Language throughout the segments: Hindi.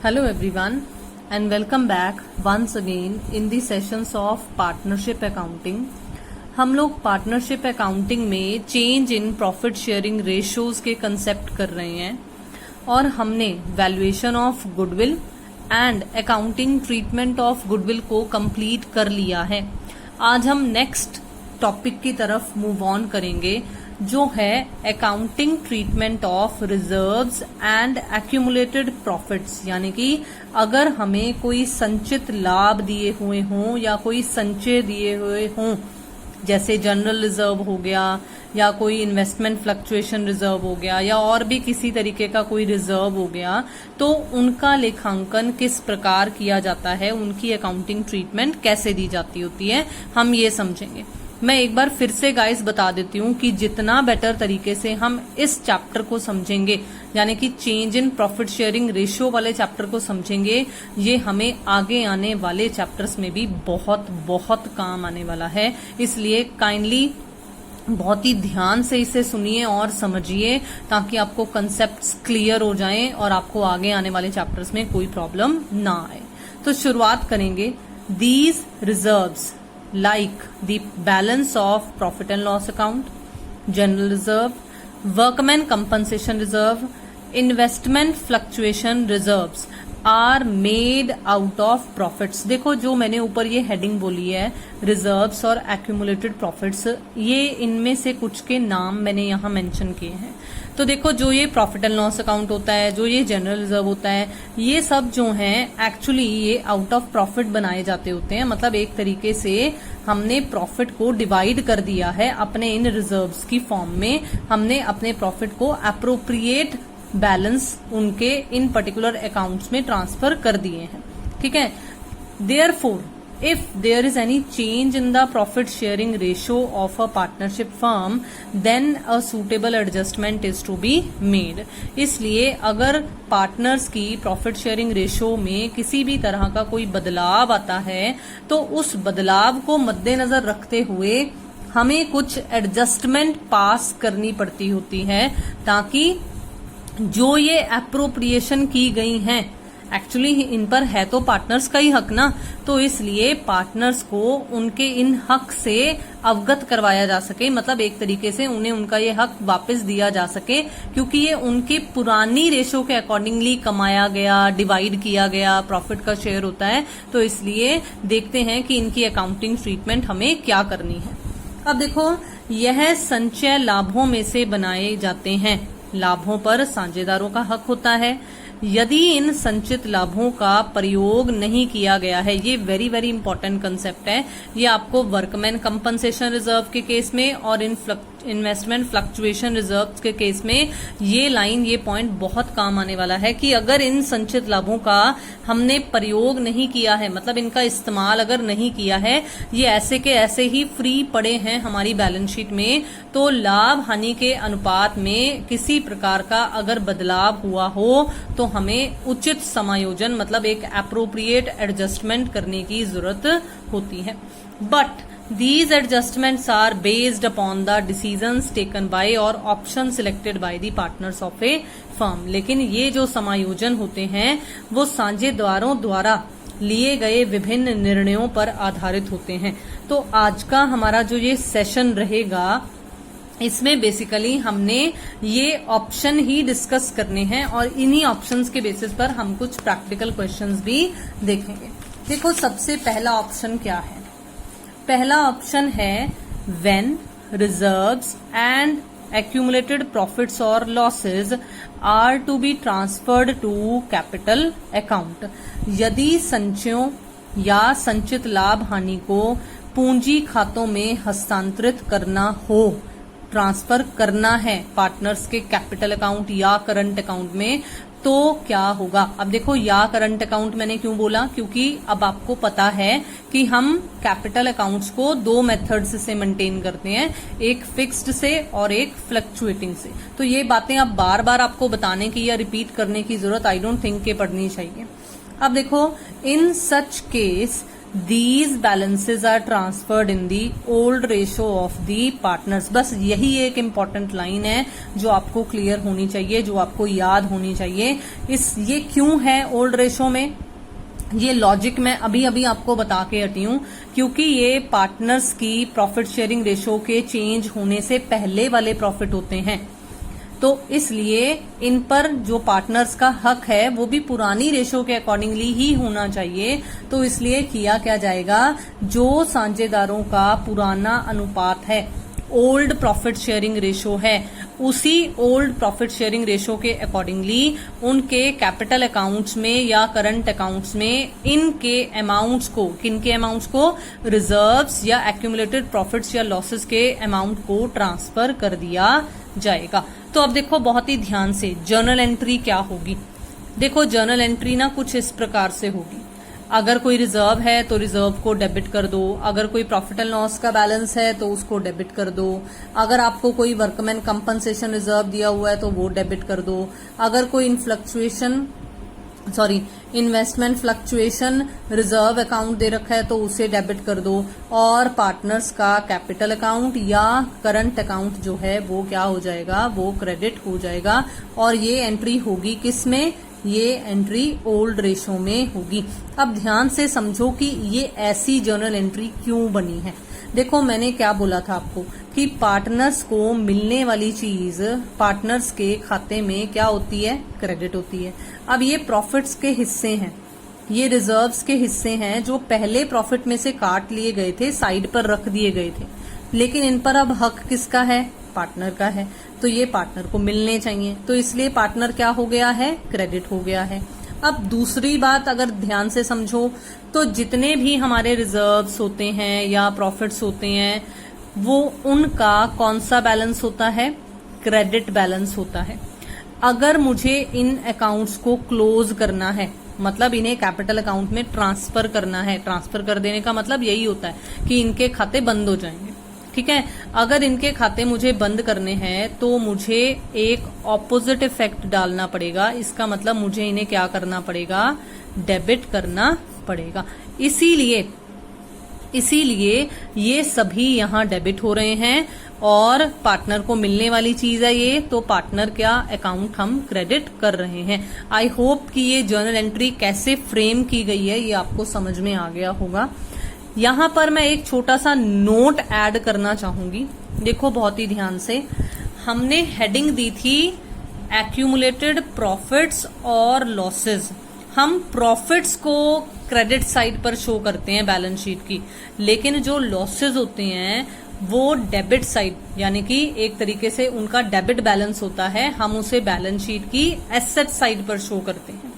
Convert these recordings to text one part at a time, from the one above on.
Hello everyone and welcome back once again in the sessions of partnership accounting। हम लोग पार्टनरशिप अकाउंटिंग में change in profit sharing ratios के कंसेप्ट कर रहे हैं और हमने valuation of goodwill and accounting treatment of goodwill को कंप्लीट कर लिया है। आज हम नेक्स्ट टॉपिक की तरफ मूव ऑन करेंगे जो है accounting treatment of reserves and accumulated profits, यानी कि अगर हमें कोई संचित लाभ दिए हुए हों या कोई संचय दिए हुए हों, जैसे जनरल रिजर्व हो गया या कोई इन्वेस्टमेंट फ्लक्चुएशन रिजर्व हो गया या और भी किसी तरीके का कोई रिजर्व हो गया, तो उनका लेखांकन किस प्रकार किया जाता है, उनकी अकाउंटिंग ट्रीटमेंट कैसे दी जाती होती है, हम ये समझेंगे। मैं एक बार फिर से गाइस बता देती हूँ कि जितना बेटर तरीके से हम इस चैप्टर को समझेंगे, यानी कि change in profit sharing ratio वाले चैप्टर को समझेंगे, ये हमें आगे आने वाले चैप्टर्स में भी बहुत बहुत काम आने वाला है। इसलिए काइंडली बहुत ही ध्यान से इसे सुनिए और समझिए ताकि आपको कंसेप्ट्स क्लियर हो जाएं और आपको आगे आने वाले चैप्टर्स में कोई प्रॉब्लम ना आए। तो शुरुआत करेंगे। These reserves like the balance of profit and loss account, general reserve, workman compensation reserve, investment fluctuation reserves are made out of profits। देखो जो मैंने ऊपर ये हेडिंग बोली है रिजर्व्स और एक्यूमुलेटेड प्रॉफिट्स, ये इनमें से कुछ के नाम मैंने यहाँ मेंशन किए हैं। तो देखो जो ये प्रॉफिट एंड लॉस अकाउंट होता है, जो ये जनरल रिजर्व होता है, ये सब जो हैं एक्चुअली ये आउट ऑफ प्रॉफिट बनाए जाते होते हैं। मतलब एक तरीके से हमने प्रॉफिट को डिवाइड कर दिया है अपने इन रिजर्व्स की फॉर्म में, हमने अपने प्रॉफिट को अप्रोप्रिएट बैलेंस उनके इन पर्टिकुलर अकाउंट्स में ट्रांसफर कर दिए हैं। ठीक है। Therefore if there is any change in the profit sharing ratio of a partnership firm, then a suitable adjustment is to be made। इसलिए अगर पार्टनर्स की प्रॉफिट शेयरिंग रेशियो में किसी भी तरह का कोई बदलाव आता है तो उस बदलाव को मद्देनजर रखते हुए हमें कुछ एडजस्टमेंट पास करनी पड़ती होती है ताकि जो ये अप्रोप्रिएशन की गई हैं, एक्चुअली इन पर है तो पार्टनर्स का ही हक ना, तो इसलिए पार्टनर्स को उनके इन हक से अवगत करवाया जा सके, मतलब एक तरीके से उन्हें उनका ये हक वापस दिया जा सके, क्योंकि ये उनकी पुरानी रेशो के अकॉर्डिंगली कमाया गया, डिवाइड किया गया प्रॉफिट का शेयर होता है। तो इसलिए देखते हैं कि इनकी अकाउंटिंग ट्रीटमेंट हमें क्या करनी है। अब देखो यह संचय लाभों में से बनाए जाते हैं, लाभों पर साझेदारों का हक होता है। यदि इन संचित लाभों का प्रयोग नहीं किया गया है, ये वेरी वेरी इंपॉर्टेंट कंसेप्ट है, ये आपको वर्कमैन कंपनसेशन रिजर्व के केस में और इन्वेस्टमेंट फ्लक्चुएशन रिजर्व के केस में ये लाइन, ये पॉइंट बहुत काम आने वाला है कि अगर इन संचित लाभों का हमने प्रयोग नहीं किया है, मतलब इनका इस्तेमाल अगर नहीं किया है, ये ऐसे के ऐसे ही फ्री पड़े हैं हमारी बैलेंस शीट में, तो लाभ हानि के अनुपात में किसी प्रकार का अगर बदलाव हुआ हो तो हमें उचित समायोजन, मतलब एक एप्रोप्रिएट एडजस्टमेंट करने की जरूरत होती है। But these adjustments are based upon the decisions taken by or option selected by the partners of a firm। लेकिन ये जो समायोजन होते हैं वो साझेदारों द्वारा लिए गए विभिन्न निर्णयों पर आधारित होते हैं। तो आज का हमारा जो ये सेशन रहेगा इसमें बेसिकली हमने ये ऑप्शन ही डिस्कस करने हैं और इन्हीं ऑप्शंस के बेसिस पर हम कुछ प्रैक्टिकल क्वेश्चंस भी देखेंगे। देखो सबसे पहला ऑप्शन क्या है। पहला ऑप्शन है when reserves and accumulated profits or losses are to be transferred to capital account। यदि संचयों या संचित लाभ हानि को पूंजी खातों में हस्तांतरित करना हो, ट्रांसफर करना है पार्टनर्स के कैपिटल अकाउंट या करंट अकाउंट में, तो क्या होगा। अब देखो या करंट अकाउंट मैंने क्यों बोला, क्योंकि अब आपको पता है कि हम कैपिटल अकाउंट्स को दो मेथड्स से मेंटेन करते हैं, एक फिक्स्ड से और एक फ्लक्चुएटिंग से। तो ये बातें अब बार बार आपको बताने की या रिपीट करने की जरूरत आई डोंट थिंक के पड़नी चाहिए। अब देखो in such case these balances are transferred in the old ratio of the partners। बस यही एक इम्पॉर्टेंट लाइन है जो आपको क्लियर होनी चाहिए, जो आपको याद होनी चाहिए। ये क्यों है ओल्ड रेशो में, ये लॉजिक मैं अभी अभी आपको बता के हटी हूं, क्योंकि ये पार्टनर्स की प्रॉफिट शेयरिंग रेशो के चेंज होने से पहले वाले प्रॉफिट होते हैं। तो इसलिए इन पर जो पार्टनर्स का हक है वो भी पुरानी रेशो के अकॉर्डिंगली ही होना चाहिए। तो इसलिए किया क्या जाएगा, जो साझेदारों का पुराना अनुपात है, ओल्ड प्रॉफिट शेयरिंग रेशो है, उसी ओल्ड प्रॉफिट शेयरिंग रेशो के अकॉर्डिंगली उनके कैपिटल अकाउंट्स में या करंट अकाउंट्स में इनके अमाउंट्स को, किनके अमाउंट्स को, रिजर्व्स या एक्यूमुलेटेड प्रॉफिट्स या लॉसेस के अमाउंट को ट्रांसफर कर दिया जाएगा। तो अब देखो बहुत ही ध्यान से जर्नल एंट्री क्या होगी। देखो जर्नल एंट्री ना कुछ इस प्रकार से होगी। अगर कोई रिजर्व है तो रिजर्व को डेबिट कर दो, अगर कोई प्रॉफिट एंड लॉस का बैलेंस है तो उसको डेबिट कर दो, अगर आपको कोई वर्कमैन कंपनसेशन रिजर्व दिया हुआ है तो वो डेबिट कर दो, अगर कोई इन्वेस्टमेंट फ्लक्चुएशन रिजर्व अकाउंट दे रखा है तो उसे डेबिट कर दो, और पार्टनर्स का कैपिटल अकाउंट या करंट अकाउंट जो है वो क्या हो जाएगा, वो क्रेडिट हो जाएगा। और ये एंट्री होगी किसमें, ये एंट्री ओल्ड रेशो में होगी। अब ध्यान से समझो कि ये ऐसी जर्नल एंट्री क्यों बनी है। देखो मैंने क्या बोला था आपको कि पार्टनर्स को मिलने वाली चीज पार्टनर्स के खाते में क्या होती है, क्रेडिट होती है। अब ये प्रॉफिट्स के हिस्से हैं, ये रिजर्व्स के हिस्से हैं जो पहले प्रॉफिट में से काट लिए गए थे, साइड पर रख दिए गए थे, लेकिन इन पर अब हक किसका है, पार्टनर का है। तो ये पार्टनर को मिलने चाहिए, तो इसलिए पार्टनर क्या हो गया है, क्रेडिट हो गया है। अब दूसरी बात अगर ध्यान से समझो तो जितने भी हमारे रिजर्व्स होते हैं या प्रॉफिट्स होते हैं वो उनका कौन सा बैलेंस होता है, क्रेडिट बैलेंस होता है। अगर मुझे इन अकाउंट्स को क्लोज करना है, मतलब इन्हें कैपिटल अकाउंट में ट्रांसफर करना है, ट्रांसफर कर देने का मतलब यही होता है कि इनके खाते बंद हो जाएंगे, ठीक है। अगर इनके खाते मुझे बंद करने हैं तो मुझे एक ऑपोजिट इफेक्ट डालना पड़ेगा। इसका मतलब मुझे इन्हें क्या करना पड़ेगा, डेबिट करना पड़ेगा। इसीलिए ये सभी यहाँ डेबिट हो रहे हैं और पार्टनर को मिलने वाली चीज है ये, तो पार्टनर क्या अकाउंट हम क्रेडिट कर रहे हैं। आई होप कि ये जर्नल एंट्री कैसे फ्रेम की गई है ये आपको समझ में आ गया होगा। यहाँ पर मैं एक छोटा सा नोट ऐड करना चाहूंगी। देखो बहुत ही ध्यान से, हमने हेडिंग दी थी एक्यूमुलेटेड प्रॉफिट्स और लॉसेस। हम प्रॉफिट्स को क्रेडिट साइड पर शो करते हैं बैलेंस शीट की, लेकिन जो लॉसेस होते हैं वो डेबिट साइड, यानी कि एक तरीके से उनका डेबिट बैलेंस होता है, हम उसे बैलेंस शीट की एसेट साइड पर शो करते हैं।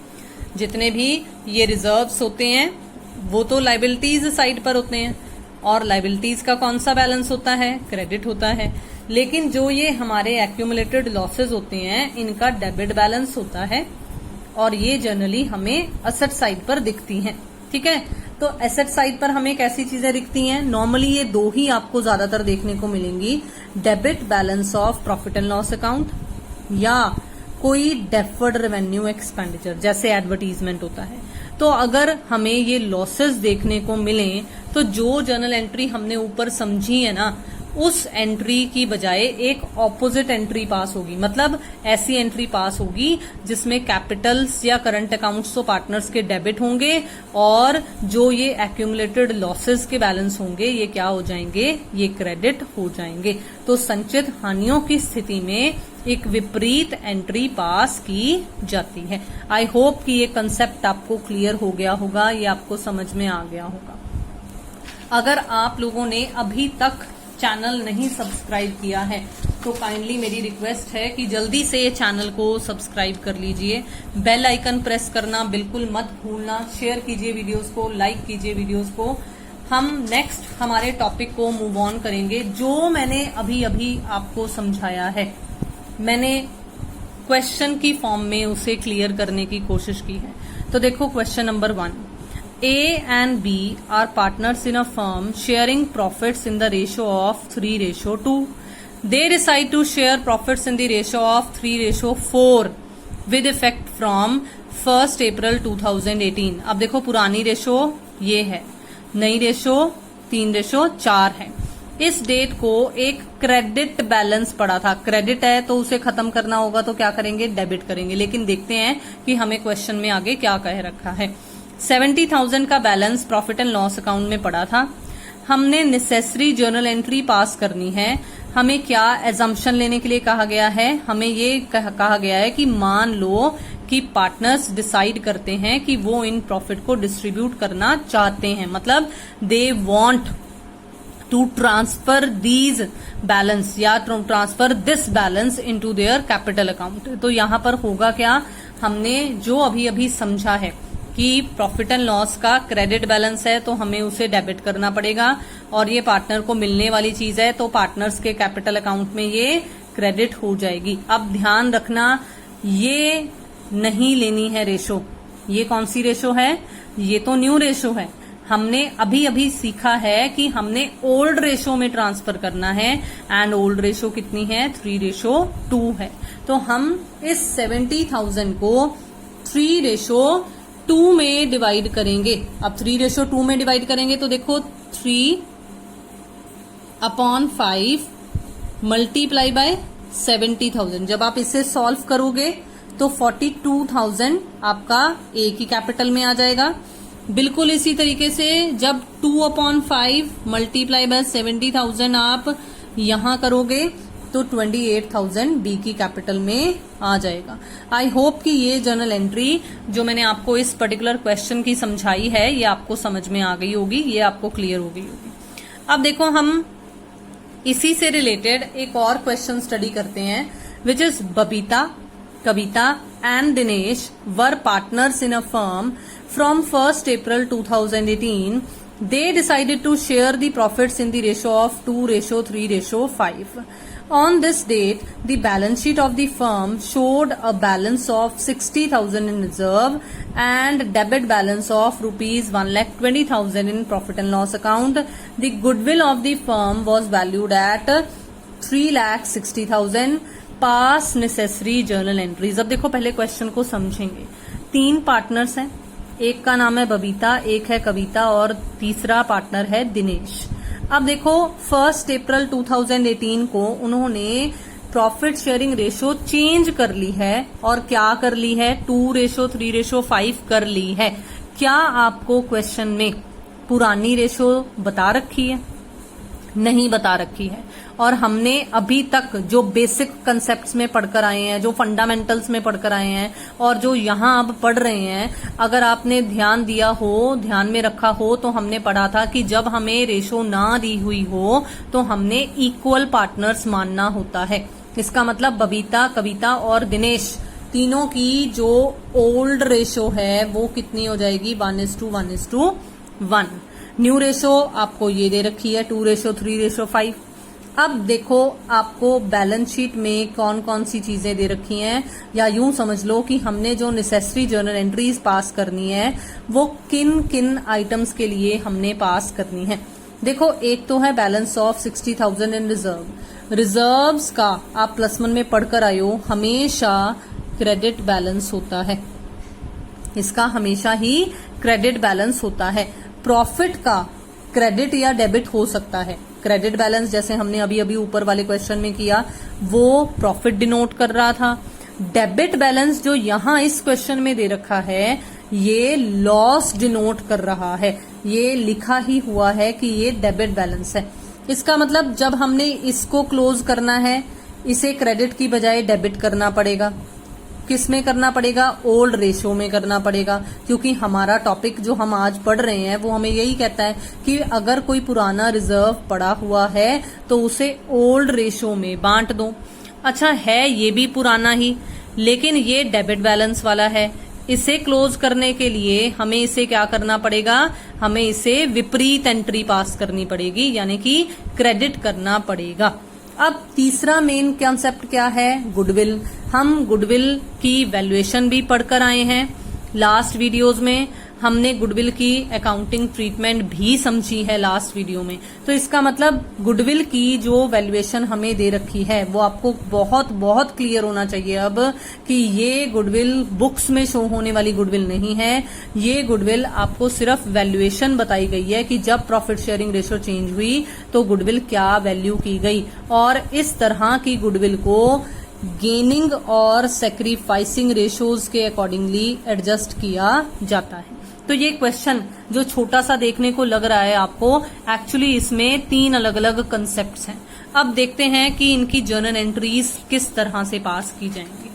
जितने भी ये रिजर्व्स होते हैं वो तो लाइबिलिटीज साइड पर होते हैं, और लाइबिलिटीज का कौन सा बैलेंस होता है, क्रेडिट होता है। लेकिन जो ये हमारे एक्यूमुलेटेड लॉसेस होते हैं इनका डेबिट बैलेंस होता है, और ये जनरली हमें एसेट साइड पर दिखती हैं, ठीक है। तो एसेट साइड पर हमें कैसी चीजें दिखती हैं, नॉर्मली ये दो ही आपको ज्यादातर देखने को मिलेंगी, debit balance of profit and loss account या कोई डेफर्ड रेवेन्यू एक्सपेंडिचर जैसे एडवर्टीजमेंट होता है। तो अगर हमें ये लॉसेस देखने को मिले तो जो जर्नल एंट्री हमने ऊपर समझी है ना, उस एंट्री की बजाय एक ऑपोजिट एंट्री पास होगी। मतलब ऐसी एंट्री पास होगी जिसमें कैपिटल्स या करंट अकाउंट्स तो पार्टनर्स के डेबिट होंगे, और जो ये एक्यूमुलेटेड लॉसेस के बैलेंस होंगे ये क्या हो जाएंगे, ये क्रेडिट हो जाएंगे। तो संचित हानियों की स्थिति में एक विपरीत एंट्री पास की जाती है। आई होप कि ये कंसेप्ट आपको क्लियर हो गया होगा, ये आपको समझ में आ गया होगा। अगर आप लोगों ने अभी तक चैनल नहीं सब्सक्राइब किया है तो काइंडली मेरी रिक्वेस्ट है कि जल्दी से ये चैनल को सब्सक्राइब कर लीजिए, बेल आइकन प्रेस करना बिल्कुल मत भूलना, शेयर कीजिए वीडियोस को, लाइक कीजिए वीडियोस को। हम नेक्स्ट हमारे टॉपिक को मूव ऑन करेंगे। जो मैंने अभी अभी आपको समझाया है मैंने क्वेश्चन की फॉर्म में उसे क्लियर करने की कोशिश की है। तो देखो question number 1, A and B are partners in a firm sharing profits in the ratio of 3:2. They decide to share profits in the ratio of 3:4 with effect from 1st April 2018. अब देखो पुरानी रेशो ये है, नई रेशो 3:4 है। इस डेट को एक क्रेडिट बैलेंस पड़ा था, क्रेडिट है तो उसे खत्म करना होगा तो क्या करेंगे, डेबिट करेंगे। लेकिन देखते हैं कि हमें क्वेश्चन में आगे क्या कह रखा है। 70,000 का balance profit and loss account में पड़ा था, हमने नेसेसरी जर्नल एंट्री पास करनी है। हमें क्या एजम्पशन लेने के लिए कहा गया है, हमें ये कहा गया है कि मान लो कि पार्टनर्स डिसाइड करते हैं कि वो इन प्रॉफिट को डिस्ट्रीब्यूट करना चाहते हैं, मतलब they want to transfer these balance या transfer this balance into their capital account. तो यहां पर होगा क्या, हमने जो अभी अभी समझा है कि प्रॉफिट एंड लॉस का क्रेडिट बैलेंस है तो हमें उसे डेबिट करना पड़ेगा, और ये पार्टनर को मिलने वाली चीज है तो पार्टनर्स के कैपिटल अकाउंट में ये क्रेडिट हो जाएगी। अब ध्यान रखना, ये नहीं लेनी है रेशो। ये कौन सी रेशो है, ये तो न्यू रेशो है। हमने अभी अभी सीखा है कि हमने ओल्ड रेशो में ट्रांसफर करना है, एंड ओल्ड रेशो कितनी है, 3:2 है। तो हम इस 70,000 को 3:2 में डिवाइड करेंगे। अब 3:2 में डिवाइड करेंगे तो देखो 3/5 मल्टीप्लाई बाय 70,000। जब आप इसे सॉल्व करोगे तो 42,000 आपका एक ही कैपिटल में आ जाएगा। बिल्कुल इसी तरीके से जब 2/5 मल्टीप्लाई बाय 70,000 आप यहां करोगे तो 28,000 बी की कैपिटल में आ जाएगा। आई होप कि ये जर्नल एंट्री जो मैंने आपको इस पर्टिकुलर क्वेश्चन की समझाई है ये आपको समझ में आ गई होगी, ये आपको क्लियर हो गई होगी। अब देखो हम इसी से रिलेटेड एक और क्वेश्चन स्टडी करते हैं, which is Babita, Kavita and Dinesh were partners in a firm from 1st April 2018. They decided to share the profits in the ratio of 2:3:5. On this date, the balance sheet of the firm showed a balance of 60,000 in reserve and debit balance of rupees 1,20,000 in profit and loss account. The goodwill of the firm was valued at 3,60,000. Pass necessary journal entries. अब देखो पहले क्वेश्चन को समझेंगे। 3 पार्टनर्स हैं, एक का नाम है बबीता, एक है कविता और तीसरा पार्टनर है दिनेश। अब देखो 1 अप्रैल 2018 को उन्होंने प्रॉफिट शेयरिंग रेशो चेंज कर ली है, और क्या कर ली है, 2:3:5 कर ली है। क्या आपको क्वेश्चन में पुरानी रेशो बता रखी है, नहीं बता रखी है। और हमने अभी तक जो बेसिक कंसेप्ट्स में पढ़कर आए हैं, जो फंडामेंटल्स में पढ़कर आए हैं और जो यहाँ अब पढ़ रहे हैं, अगर आपने ध्यान दिया हो, ध्यान में रखा हो, तो हमने पढ़ा था कि जब हमें रेशो ना दी हुई हो तो हमने इक्वल पार्टनर्स मानना होता है। इसका मतलब बबीता, कविता और दिनेश तीनों की जो ओल्ड रेशो है वो कितनी हो जाएगी, 1:1:1। न्यू रेशो आपको ये दे रखी है 2:3:5। अब देखो आपको बैलेंस शीट में कौन कौन सी चीजें दे रखी हैं, या यूं समझ लो कि हमने जो नेसेसरी जर्नल एंट्रीज पास करनी है वो किन किन आइटम्स के लिए हमने पास करनी है। देखो एक तो है balance of 60,000 in reserve. Reserves का आप +1 में पढ़कर आए हो, हमेशा क्रेडिट बैलेंस होता है, इसका हमेशा ही क्रेडिट बैलेंस होता है। प्रॉफिट का क्रेडिट या डेबिट हो सकता है। क्रेडिट बैलेंस जैसे हमने अभी अभी ऊपर वाले क्वेश्चन में किया वो प्रॉफिट डिनोट कर रहा था। डेबिट बैलेंस जो यहाँ इस क्वेश्चन में दे रखा है ये लॉस डिनोट कर रहा है, ये लिखा ही हुआ है कि ये डेबिट बैलेंस है। इसका मतलब जब हमने इसको क्लोज करना है इसे क्रेडिट की बजाय डेबिट करना पड़ेगा। किस में करना पड़ेगा, ओल्ड रेशो में करना पड़ेगा, क्योंकि हमारा टॉपिक जो हम आज पढ़ रहे हैं वो हमें यही कहता है कि अगर कोई पुराना रिजर्व पड़ा हुआ है तो उसे ओल्ड रेशो में बांट दो। अच्छा है ये भी पुराना ही, लेकिन ये डेबिट बैलेंस वाला है। इसे क्लोज करने के लिए हमें इसे क्या करना पड़ेगा, हमें इसे विपरीत एंट्री पास करनी पड़ेगी, यानी कि क्रेडिट करना पड़ेगा। अब तीसरा मेन कॉन्सेप्ट क्या है, गुडविल। हम गुडविल की वैल्यूएशन भी पढ़कर आए हैं लास्ट वीडियोस में। हमने गुडविल की अकाउंटिंग ट्रीटमेंट भी समझी है लास्ट वीडियो में। तो इसका मतलब गुडविल की जो वैल्यूएशन हमें दे रखी है वो आपको बहुत बहुत क्लियर होना चाहिए अब कि ये गुडविल बुक्स में शो होने वाली गुडविल नहीं है। ये गुडविल आपको सिर्फ वैल्यूएशन बताई गई है कि जब प्रॉफिट शेयरिंग रेशियो चेंज हुई तो गुडविल क्या वैल्यू की गई, और इस तरह की गुडविल को गेनिंग और सैक्रिफाइसिंग रेशियोज के अकॉर्डिंगली एडजस्ट किया जाता है। तो ये क्वेश्चन जो छोटा सा देखने को लग रहा है आपको, एक्चुअली इसमें 3 अलग अलग कंसेप्ट्स हैं। अब देखते हैं कि इनकी जर्नल एंट्रीज किस तरह से पास की जाएंगी।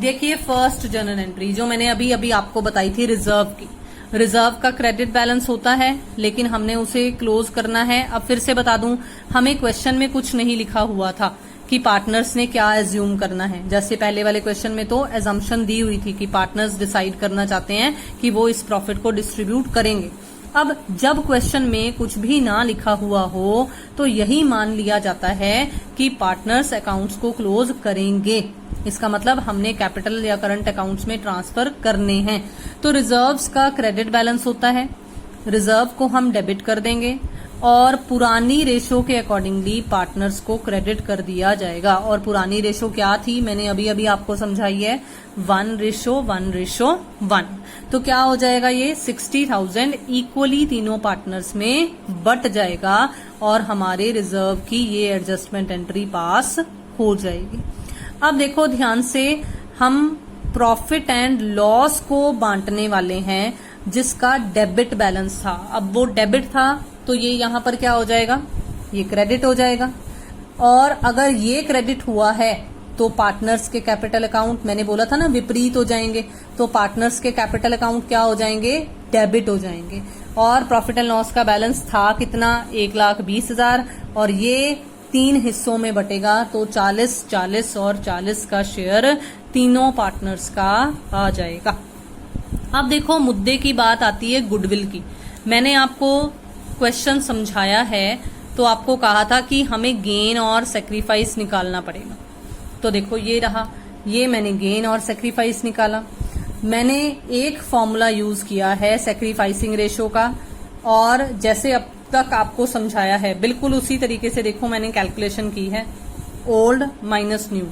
देखिए फर्स्ट जर्नल एंट्री जो मैंने अभी अभी आपको बताई थी रिजर्व की। रिजर्व का क्रेडिट बैलेंस होता है लेकिन हमने उसे क्लोज करना है। अब फिर से बता दूं, हमें क्वेश्चन में कुछ नहीं लिखा हुआ था कि पार्टनर्स ने क्या एज्यूम करना है। जैसे पहले वाले क्वेश्चन में तो एजम्पशन दी हुई थी कि पार्टनर्स डिसाइड करना चाहते हैं कि वो इस प्रॉफिट को डिस्ट्रीब्यूट करेंगे। अब जब क्वेश्चन में कुछ भी ना लिखा हुआ हो तो यही मान लिया जाता है कि पार्टनर्स अकाउंट्स को क्लोज करेंगे। इसका मतलब हमने कैपिटल या करंट अकाउंट्स में ट्रांसफर करने हैं। तो रिजर्व्स का क्रेडिट बैलेंस होता है, रिजर्व को हम डेबिट कर देंगे और पुरानी रेशो के अकॉर्डिंगली पार्टनर्स को क्रेडिट कर दिया जाएगा। और पुरानी रेशो क्या थी, मैंने अभी अभी आपको समझाई है, 1:1:1। तो क्या हो जाएगा, ये 60,000 इक्वली तीनों पार्टनर्स में बट जाएगा और हमारे रिजर्व की ये एडजस्टमेंट एंट्री पास हो जाएगी। अब देखो ध्यान से, हम प्रॉफिट एंड लॉस को बांटने वाले हैं जिसका डेबिट बैलेंस था। अब वो डेबिट था तो ये यहां पर क्या हो जाएगा, ये क्रेडिट हो जाएगा। और अगर ये क्रेडिट हुआ है तो पार्टनर्स के कैपिटल अकाउंट, मैंने बोला था ना विपरीत हो जाएंगे, तो पार्टनर्स के कैपिटल अकाउंट क्या हो जाएंगे, डेबिट हो जाएंगे। और प्रॉफिट एंड लॉस का बैलेंस था कितना, 1,20,000 और ये 3 हिस्सों में बटेगा तो 40, 40 और 40 का शेयर तीनों पार्टनर्स का आ जाएगा। अब देखो मुद्दे की बात आती है गुडविल की। मैंने आपको क्वेश्चन समझाया है तो आपको कहा था कि हमें गेन और सेक्रीफाइस निकालना पड़ेगा। तो देखो ये रहा, ये मैंने गेन और सेक्रीफाइस निकाला। मैंने एक फॉर्मूला यूज किया है सेक्रीफाइसिंग रेशो का, और जैसे अब तक आपको समझाया है बिल्कुल उसी तरीके से देखो मैंने कैलकुलेशन की है। ओल्ड माइनस न्यू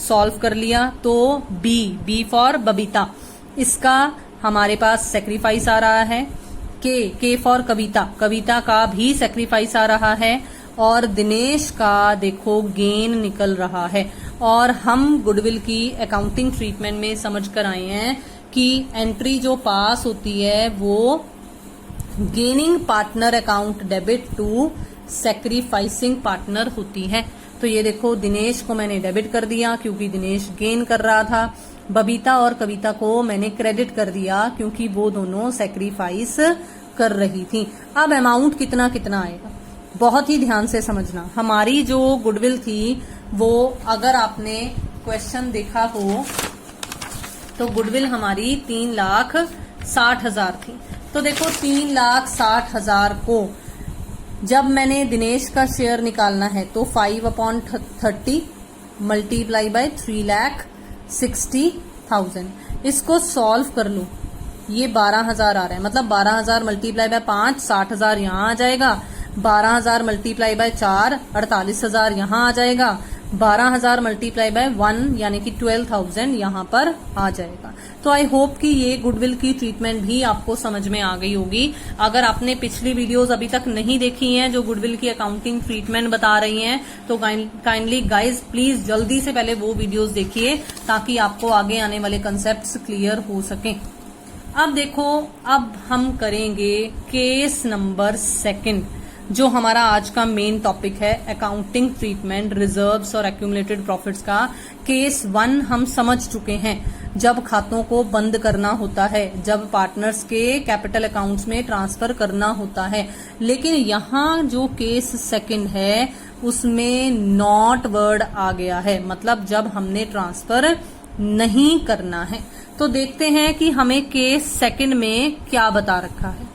सॉल्व कर लिया तो बी फॉर बबीता, इसका हमारे पास सेक्रीफाइस आ रहा है। के फॉर कविता, कविता का भी सेक्रीफाइस आ रहा है। और दिनेश का देखो गेन निकल रहा है। और हम गुडविल की अकाउंटिंग ट्रीटमेंट में समझ कर आए हैं कि एंट्री जो पास होती है वो gaining partner account debit to sacrificing partner होती है। तो ये देखो दिनेश को मैंने डेबिट कर दिया क्योंकि दिनेश गेन कर रहा था, बबीता और कविता को मैंने क्रेडिट कर दिया क्योंकि वो दोनों सेक्रीफाइस कर रही थी। अब अमाउंट कितना कितना आएगा, बहुत ही ध्यान से समझना। हमारी जो गुडविल थी वो, अगर आपने क्वेश्चन देखा हो तो गुडविल हमारी 3,60,000 थी। तो देखो 3,60,000 को जब मैंने दिनेश का शेयर निकालना है तो 5/30 मल्टीप्लाई बाय 3,60,000। इसको सॉल्व कर लो, ये 12,000 आ रहा है, मतलब 12,000 मल्टीप्लाई बाय 5, 60,000 यहाँ आ जाएगा। 12,000 मल्टीप्लाई बाय 4, 48,000 यहाँ आ जाएगा। 12,000 मल्टीप्लाई बाय 1 यानी कि 12,000 यहाँ पर आ जाएगा। तो आई होप कि ये गुडविल की ट्रीटमेंट भी आपको समझ में आ गई होगी। अगर आपने पिछली वीडियोस अभी तक नहीं देखी हैं जो गुडविल की अकाउंटिंग ट्रीटमेंट बता रही हैं तो काइंडली गाइज प्लीज जल्दी से पहले वो वीडियोस देखिए ताकि आपको आगे आने वाले कंसेप्ट्स क्लियर हो सकें। अब देखो, अब हम करेंगे केस नंबर 2 जो हमारा आज का मेन टॉपिक है, अकाउंटिंग ट्रीटमेंट रिजर्व्स और एक्यूमुलेटेड प्रॉफिट्स का। केस 1 हम समझ चुके हैं, जब खातों को बंद करना होता है, जब पार्टनर्स के कैपिटल अकाउंट्स में ट्रांसफर करना होता है। लेकिन यहाँ जो केस 2 है उसमें नॉट वर्ड आ गया है, मतलब जब हमने ट्रांसफर नहीं करना है। तो देखते हैं कि हमें केस 2 में क्या बता रखा है।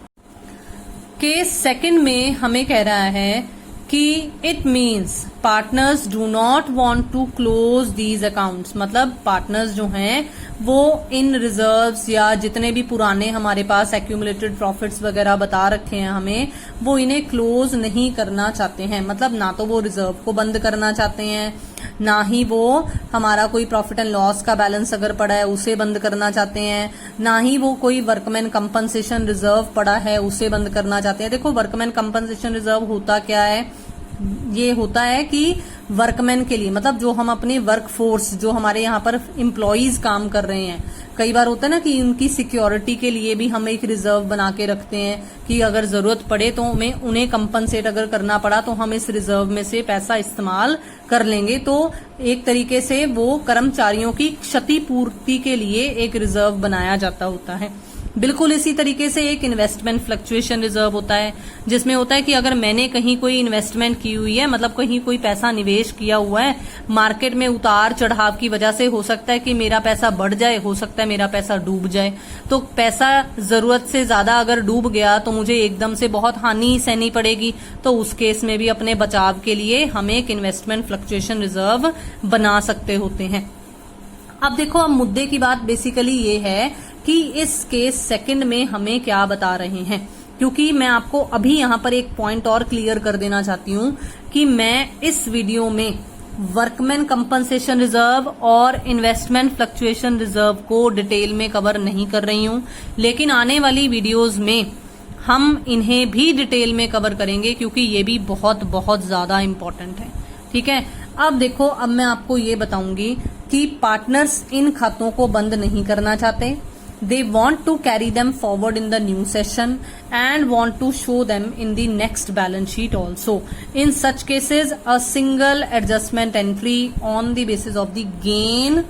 केस 2 में हमें कह रहा है कि it means partners do not want to close these accounts, मतलब पार्टनर्स जो हैं वो इन रिजर्व्स या जितने भी पुराने हमारे पास एक्यूमुलेटेड प्रॉफिट्स वगैरह बता रखे हैं हमें, वो इन्हें क्लोज नहीं करना चाहते हैं। मतलब ना तो वो रिजर्व को बंद करना चाहते हैं, ना ही वो हमारा कोई प्रॉफिट एंड लॉस का बैलेंस अगर पड़ा है उसे बंद करना चाहते हैं, ना ही वो कोई वर्कमैन कंपनसेशन रिजर्व पड़ा है उसे बंद करना चाहते हैं। देखो वर्कमैन कंपनसेशन रिजर्व होता क्या है, ये होता है कि वर्कमैन के लिए, मतलब जो हम अपने वर्क फोर्स, जो हमारे यहाँ पर एम्प्लॉइज काम कर रहे हैं, कई बार होता है ना कि उनकी सिक्योरिटी के लिए भी हम एक रिजर्व बना के रखते हैं कि अगर जरूरत पड़े तो हमें उन्हें कंपनसेट अगर करना पड़ा तो हम इस रिजर्व में से पैसा इस्तेमाल कर लेंगे। तो एक तरीके से वो कर्मचारियों की क्षतिपूर्ति के लिए एक रिजर्व बनाया जाता होता है। बिल्कुल इसी तरीके से एक इन्वेस्टमेंट फ्लक्चुएशन रिजर्व होता है, जिसमें होता है कि अगर मैंने कहीं कोई इन्वेस्टमेंट की हुई है, मतलब कहीं कोई पैसा निवेश किया हुआ है, मार्केट में उतार चढ़ाव की वजह से हो सकता है कि मेरा पैसा बढ़ जाए, हो सकता है मेरा पैसा डूब जाए। तो पैसा जरूरत से ज्यादा अगर डूब गया तो मुझे एकदम से बहुत हानि सहनी पड़ेगी। तो उस केस में भी अपने बचाव के लिए हम एक इन्वेस्टमेंट फ्लक्चुएशन रिजर्व बना सकते होते हैं। अब देखो, अब मुद्दे की बात बेसिकली ये है कि इस केस सेकंड में हमें क्या बता रहे हैं, क्योंकि मैं आपको अभी यहाँ पर एक पॉइंट और क्लियर कर देना चाहती हूँ कि मैं इस वीडियो में वर्कमैन कंपनसेशन रिजर्व और इन्वेस्टमेंट फ्लक्चुएशन रिजर्व को डिटेल में कवर नहीं कर रही हूँ, लेकिन आने वाली वीडियोज में हम इन्हें भी डिटेल में कवर करेंगे, क्योंकि ये भी बहुत बहुत ज्यादा इंपॉर्टेंट है। ठीक है, अब देखो, अब मैं आपको ये बताऊंगी कि पार्टनर्स इन खातों को बंद नहीं करना चाहते। They want to carry them forward in the new session and want to show them in the next balance sheet also. In such cases, a single adjustment entry on the basis of the gain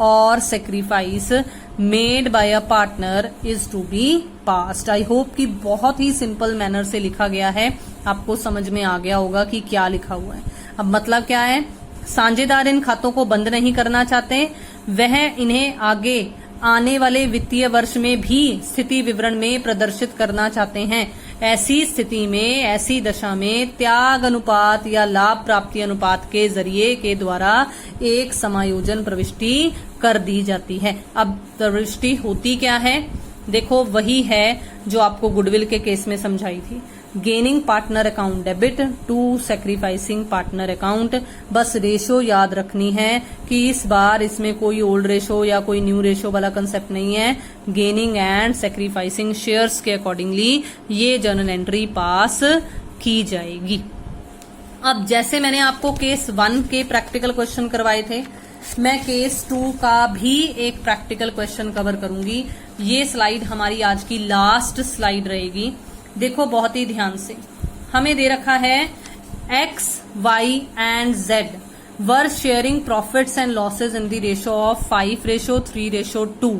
or sacrifice made by a partner is to be passed. I hope कि बहुत ही सिंपल मैनर से लिखा गया है, आपको समझ में आ गया होगा कि क्या लिखा हुआ है। अब मतलब क्या है, साझेदार इन खातों को बंद नहीं करना चाहते, वह इन्हें आगे आने वाले वित्तीय वर्ष में भी स्थिति विवरण में प्रदर्शित करना चाहते हैं। ऐसी स्थिति में, ऐसी दशा में त्याग अनुपात या लाभ प्राप्ति अनुपात के जरिए के द्वारा एक समायोजन प्रविष्टि कर दी जाती है। अब प्रविष्टि होती क्या है, देखो वही है जो आपको गुडविल के केस में समझाई थी। Gaining partner account debit to sacrificing partner account. बस रेशो याद रखनी है कि इस बार इसमें कोई ओल्ड रेशो या कोई न्यू रेशो वाला कंसेप्ट नहीं है। गेनिंग एंड सैक्रिफाइसिंग शेयर्स के अकॉर्डिंगली ये जर्नल एंट्री पास की जाएगी। अब जैसे मैंने आपको केस 1 के प्रैक्टिकल क्वेश्चन करवाए थे, मैं केस 2 का भी एक प्रैक्टिकल क्वेश्चन कवर करूंगी। ये स्लाइड हमारी आज की लास्ट स्लाइड रहेगी। देखो बहुत ही ध्यान से, हमें दे रखा है X, Y and Z were sharing profits and losses in the ratio of 5:3:2।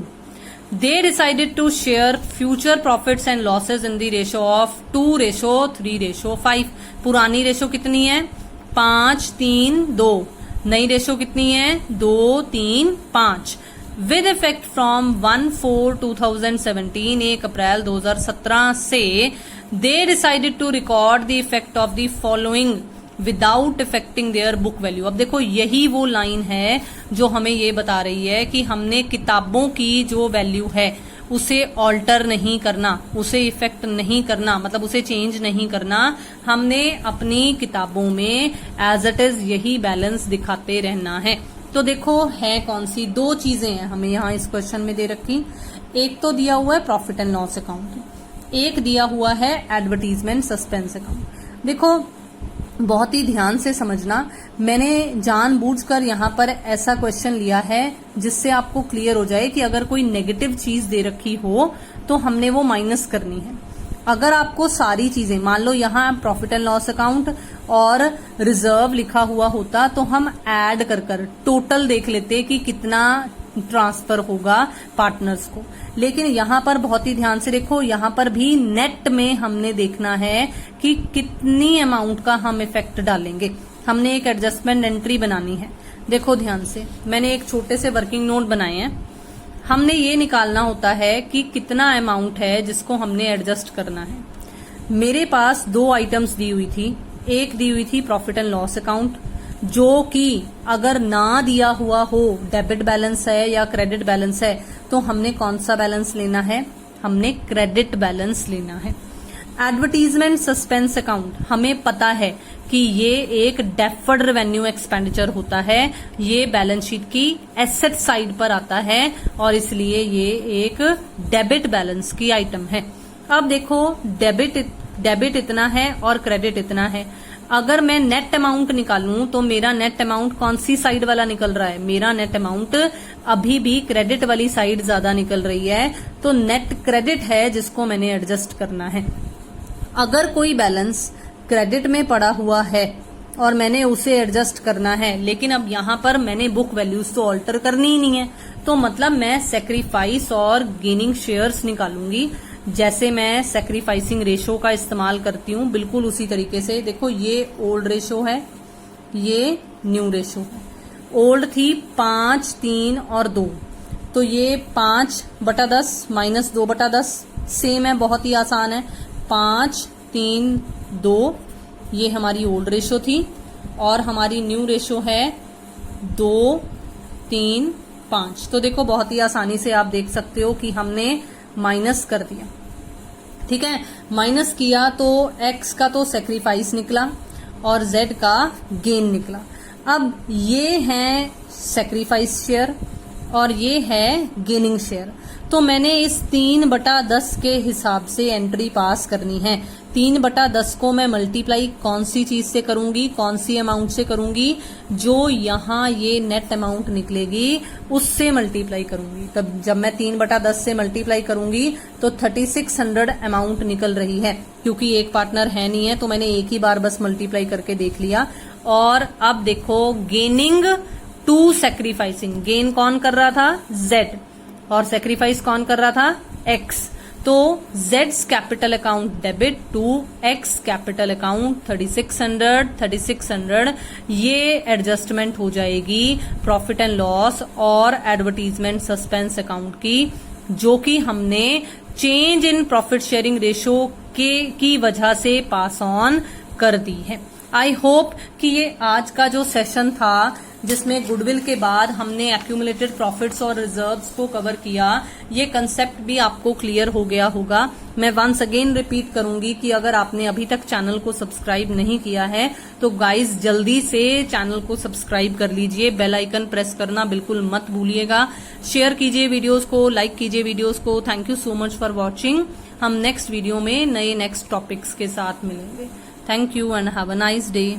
They decided to share future profits and losses in the ratio of 2:3:5। पुरानी रेशो कितनी है, 5:3:2। नई रेशो कितनी है, 2:3:5। विद इफेक्ट फ्रॉम 1/4/2017, 1 अप्रैल 2017 से they decided to record the effect of the following without affecting their book value. अब देखो यही वो लाइन है जो हमें ये बता रही है कि हमने किताबों की जो वैल्यू है उसे ऑल्टर नहीं करना, उसे इफेक्ट नहीं करना, मतलब उसे चेंज नहीं करना। हमने अपनी किताबों में एज इट इज यही बैलेंस दिखाते रहना है। तो देखो है कौन सी दो चीजें हैं हमें यहाँ इस क्वेश्चन में दे रखी। एक तो दिया हुआ है प्रॉफिट एंड लॉस अकाउंट, एक दिया हुआ है एडवर्टीजमेंट सस्पेंस अकाउंट। देखो बहुत ही ध्यान से समझना, मैंने जानबूझकर यहाँ पर ऐसा क्वेश्चन लिया है जिससे आपको क्लियर हो जाए कि अगर कोई नेगेटिव चीज दे रखी हो तो हमने वो माइनस करनी है। अगर आपको सारी चीजें, मान लो यहाँ प्रॉफिट एंड लॉस अकाउंट और रिजर्व लिखा हुआ होता तो हम ऐड कर कर टोटल देख लेते कि कितना ट्रांसफर होगा पार्टनर्स को। लेकिन यहाँ पर बहुत ही ध्यान से देखो, यहाँ पर भी नेट में हमने देखना है कि कितनी अमाउंट का हम इफेक्ट डालेंगे। हमने एक एडजस्टमेंट एंट्री बनानी है। देखो ध्यान से, मैंने एक छोटे से वर्किंग नोट बनाए हैं। हमने ये निकालना होता है कि कितना अमाउंट है जिसको हमने एडजस्ट करना है। मेरे पास दो आइटम्स दी हुई थी, एक दी हुई थी प्रॉफिट एंड लॉस अकाउंट, जो कि अगर ना दिया हुआ हो, डेबिट बैलेंस है या क्रेडिट बैलेंस है, तो हमने कौन सा बैलेंस लेना है? हमने क्रेडिट बैलेंस लेना है। एडवर्टीजमेंट सस्पेंस अकाउंट, हमें पता है कि ये एक डेफर्ड रेवेन्यू एक्सपेंडिचर होता है, ये बैलेंस शीट की एसेट साइड पर आता है और इसलिए ये एक डेबिट बैलेंस की आइटम है। अब देखो, डेबिट इतना है और क्रेडिट इतना है। अगर मैं नेट अमाउंट निकालूं तो मेरा नेट अमाउंट कौन सी साइड वाला निकल रहा है? मेरा नेट अमाउंट अभी भी क्रेडिट वाली साइड ज्यादा निकल रही है, तो नेट क्रेडिट है जिसको मैंने एडजस्ट करना है। अगर कोई बैलेंस क्रेडिट में पड़ा हुआ है और मैंने उसे एडजस्ट करना है, लेकिन अब यहां पर मैंने बुक वैल्यूज तो ऑल्टर करनी ही नहीं है, तो मतलब मैं सेक्रीफाइस और गेनिंग शेयर्स निकालूंगी। जैसे मैं सेक्रीफाइसिंग रेशो का इस्तेमाल करती हूँ, बिल्कुल उसी तरीके से। देखो, ये ओल्ड रेशो है, ये न्यू रेशो है। ओल्ड थी 5, 3 और 2, तो ये 5/10 माइनस 2/10 सेम है, बहुत ही आसान है। 5, 3, 2 ये हमारी ओल्ड रेशो थी और हमारी न्यू रेशो है 2, 3, 5। तो देखो, बहुत ही आसानी से आप देख सकते हो कि हमने माइनस कर दिया। ठीक है, माइनस किया तो x का तो सेक्रीफाइस निकला और z का गेन निकला। अब ये है सेक्रीफाइस शेयर और ये है गेनिंग शेयर, तो मैंने इस 3/10 के हिसाब से एंट्री पास करनी है। 3/10 को मैं मल्टीप्लाई कौन सी चीज से करूंगी, कौन सी अमाउंट से करूंगी? जो यहाँ ये नेट अमाउंट निकलेगी उससे मल्टीप्लाई करूंगी। तब जब मैं 3/10 से मल्टीप्लाई करूंगी तो 3600 अमाउंट निकल रही है। क्योंकि एक पार्टनर है नहीं है तो मैंने एक ही बार बस मल्टीप्लाई करके देख लिया। और अब देखो, गेनिंग टू सेक्रीफाइसिंग, गेन कौन कर रहा था? Z, और सेक्रीफाइस कौन कर रहा था? X। तो Z's capital account debit to X capital account 3600 ये एडजस्टमेंट हो जाएगी प्रॉफिट एंड लॉस और एडवर्टीजमेंट सस्पेंस अकाउंट की, जो कि हमने change in profit sharing ratio की वजह से पास ऑन कर दी है। आई होप कि ये आज का जो सेशन था, जिसमें गुडविल के बाद हमने एक्यूमुलेटेड प्रॉफिट्स और रिजर्व्स को कवर किया, ये कंसेप्ट भी आपको क्लियर हो गया होगा। मैं वंस अगेन रिपीट करूंगी कि अगर आपने अभी तक चैनल को सब्सक्राइब नहीं किया है तो गाइस जल्दी से चैनल को सब्सक्राइब कर लीजिए, बेल आइकन प्रेस करना बिल्कुल मत भूलिएगा, शेयर कीजिए वीडियोस को, लाइक कीजिए वीडियोस को। Thank you so much for watching. हम नेक्स्ट वीडियो में नेक्स्ट टॉपिक्स के साथ मिलेंगे। Thank you and have a nice day.